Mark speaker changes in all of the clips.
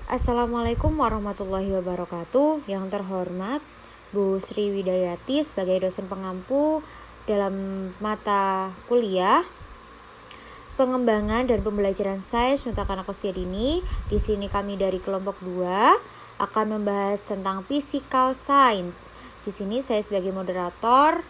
Speaker 1: Assalamualaikum warahmatullahi wabarakatuh. Yang terhormat Bu Sri Widayati sebagai dosen pengampu dalam mata kuliah Pengembangan dan Pembelajaran Sains untuk anak usia dini. Di sini kami dari kelompok 2 akan membahas tentang physical science. Di sini saya sebagai moderator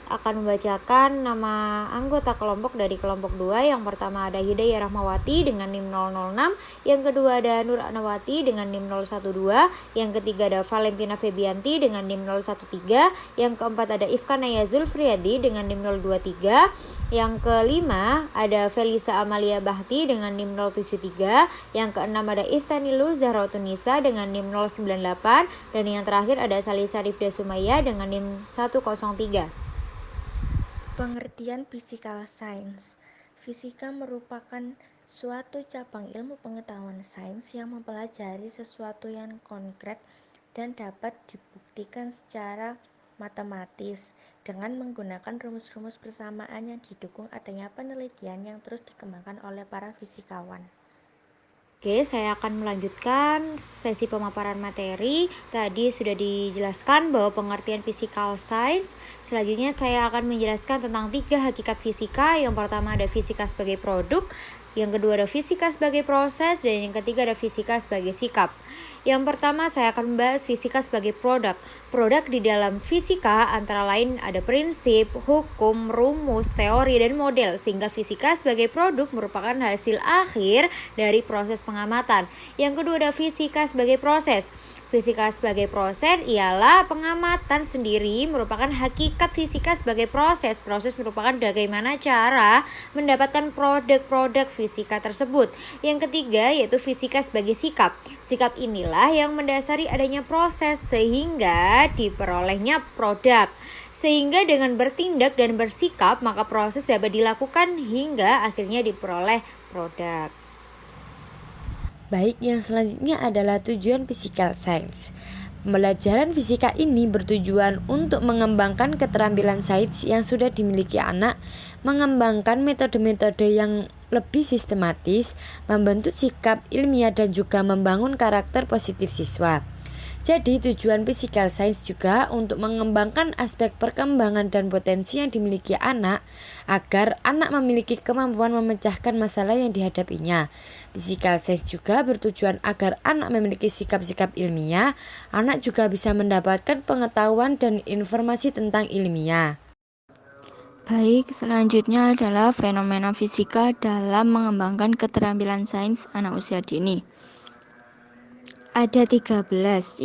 Speaker 1: akan membacakan nama anggota kelompok dari kelompok 2. Yang pertama ada Hidayah Rahmawati dengan NIM 006, yang kedua ada Nur Anawati dengan NIM 012, yang ketiga ada Valentina Febianti dengan NIM 013, yang keempat ada Ifkanaya Zulfriyadi dengan NIM 023, yang kelima ada Felisa Amalia Bahti dengan NIM 073, yang keenam ada Iftanilu Zahratunisa dengan NIM 098, dan yang terakhir ada Salisa Rifda Sumaya dengan NIM 103.
Speaker 2: Pengertian physical science. Fisika merupakan suatu cabang ilmu pengetahuan sains yang mempelajari sesuatu yang konkret dan dapat dibuktikan secara matematis dengan menggunakan rumus-rumus persamaan yang didukung adanya penelitian yang terus dikembangkan oleh para fisikawan.
Speaker 1: Oke, saya akan melanjutkan sesi pemaparan materi. Tadi sudah dijelaskan bahwa pengertian physical science. Selanjutnya saya akan menjelaskan tentang 3 hakikat fisika. Yang pertama ada fisika sebagai produk, yang kedua ada fisika sebagai proses, dan yang ketiga ada fisika sebagai sikap. Yang pertama saya akan membahas fisika sebagai produk. Produk di dalam fisika antara lain ada prinsip, hukum, rumus, teori, dan model, sehingga fisika sebagai produk merupakan hasil akhir dari proses pengamatan. Yang kedua ada fisika sebagai proses. Fisika sebagai proses ialah pengamatan sendiri merupakan hakikat fisika sebagai proses. Proses merupakan bagaimana cara mendapatkan produk-produk fisika tersebut. Yang ketiga yaitu fisika sebagai sikap. Sikap inilah yang mendasari adanya proses sehingga diperolehnya produk. Sehingga dengan bertindak dan bersikap maka proses dapat dilakukan hingga akhirnya diperoleh produk.
Speaker 3: Baik, yang selanjutnya adalah tujuan physical science. Pembelajaran fisika ini bertujuan untuk mengembangkan keterampilan sains yang sudah dimiliki anak, mengembangkan metode-metode yang lebih sistematis, membentuk sikap ilmiah dan juga membangun karakter positif siswa. Jadi tujuan physical science juga untuk mengembangkan aspek perkembangan dan potensi yang dimiliki anak agar anak memiliki kemampuan memecahkan masalah yang dihadapinya. Physical science juga bertujuan agar anak memiliki sikap-sikap ilmiah, anak juga bisa mendapatkan pengetahuan dan informasi tentang ilmiah.
Speaker 2: Baik, selanjutnya adalah fenomena fisika dalam mengembangkan keterampilan sains anak usia dini. Ada 13.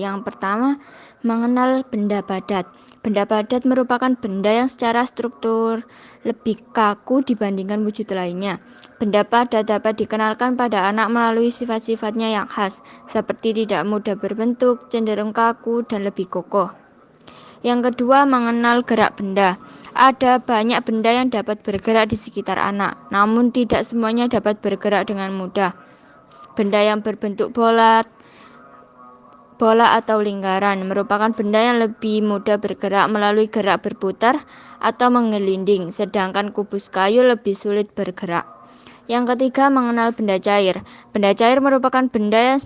Speaker 2: Yang pertama, mengenal benda padat. Benda padat merupakan benda yang secara struktur lebih kaku dibandingkan wujud lainnya. Benda padat dapat dikenalkan pada anak melalui sifat-sifatnya yang khas, seperti tidak mudah berbentuk, cenderung kaku, dan lebih kokoh. Yang kedua, mengenal gerak benda. Ada banyak benda yang dapat bergerak di sekitar anak, namun tidak semuanya dapat bergerak dengan mudah. Benda yang berbentuk bola atau lingkaran merupakan benda yang lebih mudah bergerak melalui gerak berputar atau menggelinding, sedangkan kubus kayu lebih sulit bergerak. Yang ketiga, mengenal benda cair. Benda cair merupakan benda yang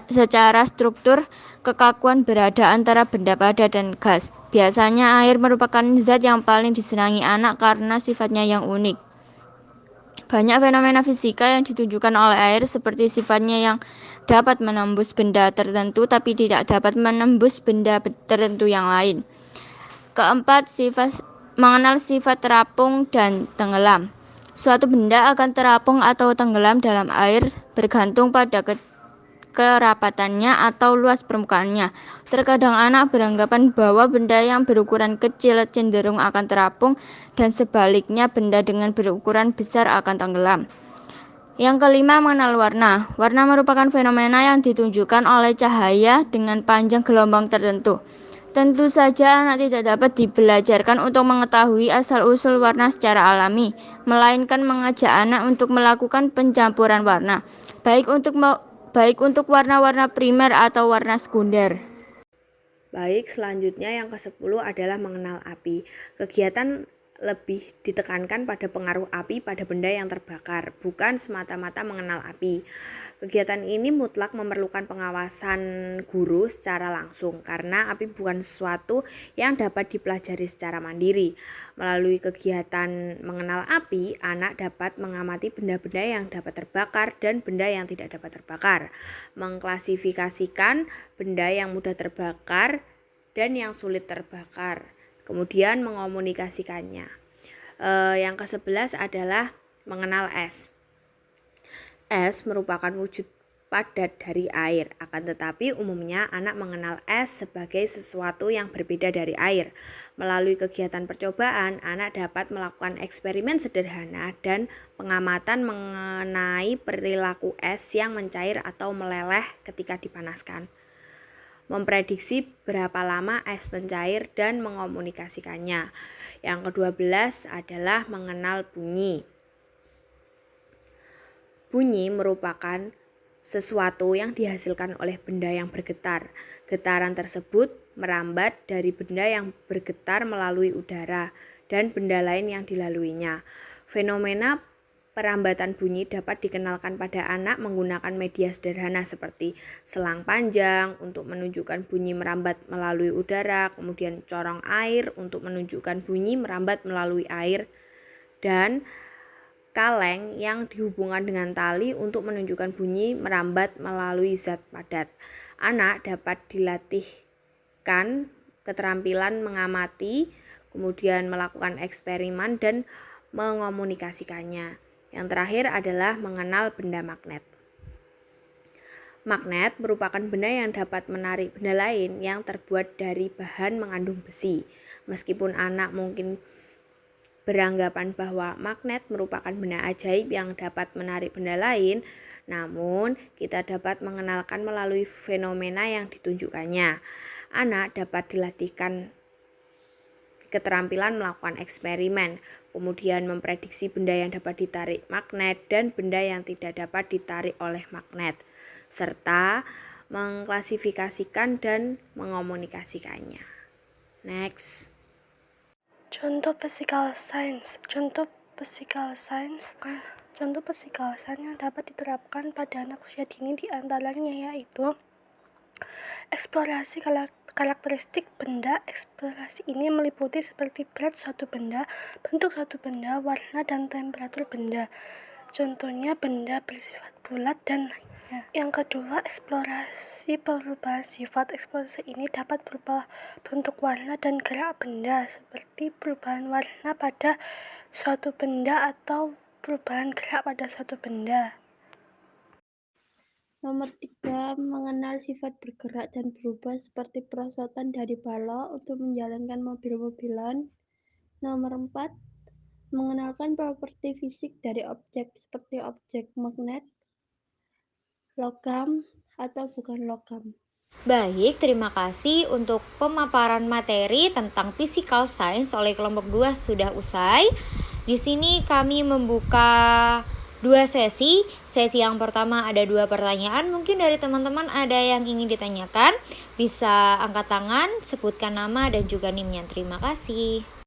Speaker 2: secara struktur kekakuan berada antara benda padat dan gas. Biasanya air merupakan zat yang paling disenangi anak karena sifatnya yang unik. Banyak fenomena fisika yang ditunjukkan oleh air seperti sifatnya yang dapat menembus benda tertentu tapi tidak dapat menembus benda tertentu yang lain. Keempat, mengenal sifat terapung dan tenggelam. Suatu benda akan terapung atau tenggelam dalam air bergantung pada kerapatannya atau luas permukaannya. Terkadang anak beranggapan bahwa benda yang berukuran kecil cenderung akan terapung dan sebaliknya benda dengan berukuran besar akan tenggelam. Yang kelima, mengenal warna. Warna merupakan fenomena yang ditunjukkan oleh cahaya dengan panjang gelombang tertentu. Tentu saja anak tidak dapat dibelajarkan untuk mengetahui asal-usul warna secara alami, melainkan mengajak anak untuk melakukan pencampuran warna, baik untuk warna-warna primer atau warna sekunder.
Speaker 4: Baik, selanjutnya yang ke-10 adalah mengenal api. Kegiatan lebih ditekankan pada pengaruh api pada benda yang terbakar, bukan semata-mata mengenal api. Kegiatan ini mutlak memerlukan pengawasan guru secara langsung karena api bukan sesuatu yang dapat dipelajari secara mandiri. Melalui kegiatan mengenal api, anak dapat mengamati benda-benda yang dapat terbakar dan benda yang tidak dapat terbakar, mengklasifikasikan benda yang mudah terbakar dan yang sulit terbakar, kemudian mengomunikasikannya. Yang ke-11 adalah mengenal es. Es merupakan wujud padat dari air, akan tetapi umumnya anak mengenal es sebagai sesuatu yang berbeda dari air. Melalui kegiatan percobaan, anak dapat melakukan eksperimen sederhana dan pengamatan mengenai perilaku es yang mencair atau meleleh ketika dipanaskan, memprediksi berapa lama es mencair dan mengomunikasikannya. Yang ke-12 adalah mengenal bunyi. Bunyi merupakan sesuatu yang dihasilkan oleh benda yang bergetar. Getaran tersebut merambat dari benda yang bergetar melalui udara dan benda lain yang dilaluinya. Fenomena perambatan bunyi dapat dikenalkan pada anak menggunakan media sederhana seperti selang panjang untuk menunjukkan bunyi merambat melalui udara, kemudian corong air untuk menunjukkan bunyi merambat melalui air, dan kaleng yang dihubungkan dengan tali untuk menunjukkan bunyi merambat melalui zat padat. Anak dapat dilatihkan keterampilan mengamati, kemudian melakukan eksperimen dan mengomunikasikannya. Yang terakhir adalah mengenal benda magnet. Magnet merupakan benda yang dapat menarik benda lain yang terbuat dari bahan mengandung besi. Meskipun anak mungkin beranggapan bahwa magnet merupakan benda ajaib yang dapat menarik benda lain, namun kita dapat mengenalkan melalui fenomena yang ditunjukkannya. Anak dapat dilatihkan keterampilan melakukan eksperimen, kemudian memprediksi benda yang dapat ditarik magnet dan benda yang tidak dapat ditarik oleh magnet, serta mengklasifikasikan dan mengomunikasikannya. Next.
Speaker 5: Contoh physical science yang dapat diterapkan pada anak usia dini diantaranya yaitu eksplorasi karakteristik benda. Eksplorasi ini meliputi seperti berat suatu benda, bentuk suatu benda, warna dan temperatur benda. Contohnya benda bersifat bulat dan yang kedua, eksplorasi perubahan sifat. Eksplorasi ini dapat berupa bentuk, warna, dan gerak benda, seperti perubahan warna pada suatu benda atau perubahan gerak pada suatu benda.
Speaker 6: Nomor 3, mengenal sifat bergerak dan berubah seperti perosotan dari balok untuk menjalankan mobil-mobilan. Nomor 4, mengenalkan properti fisik dari objek seperti objek magnet, logam, atau bukan logam.
Speaker 1: Baik, terima kasih untuk pemaparan materi tentang physical science oleh kelompok 2 sudah usai. Di sini kami membuka 2 sesi. Sesi yang pertama ada 2 pertanyaan. Mungkin dari teman-teman ada yang ingin ditanyakan. Bisa angkat tangan, sebutkan nama dan juga NIM-nya. Terima kasih.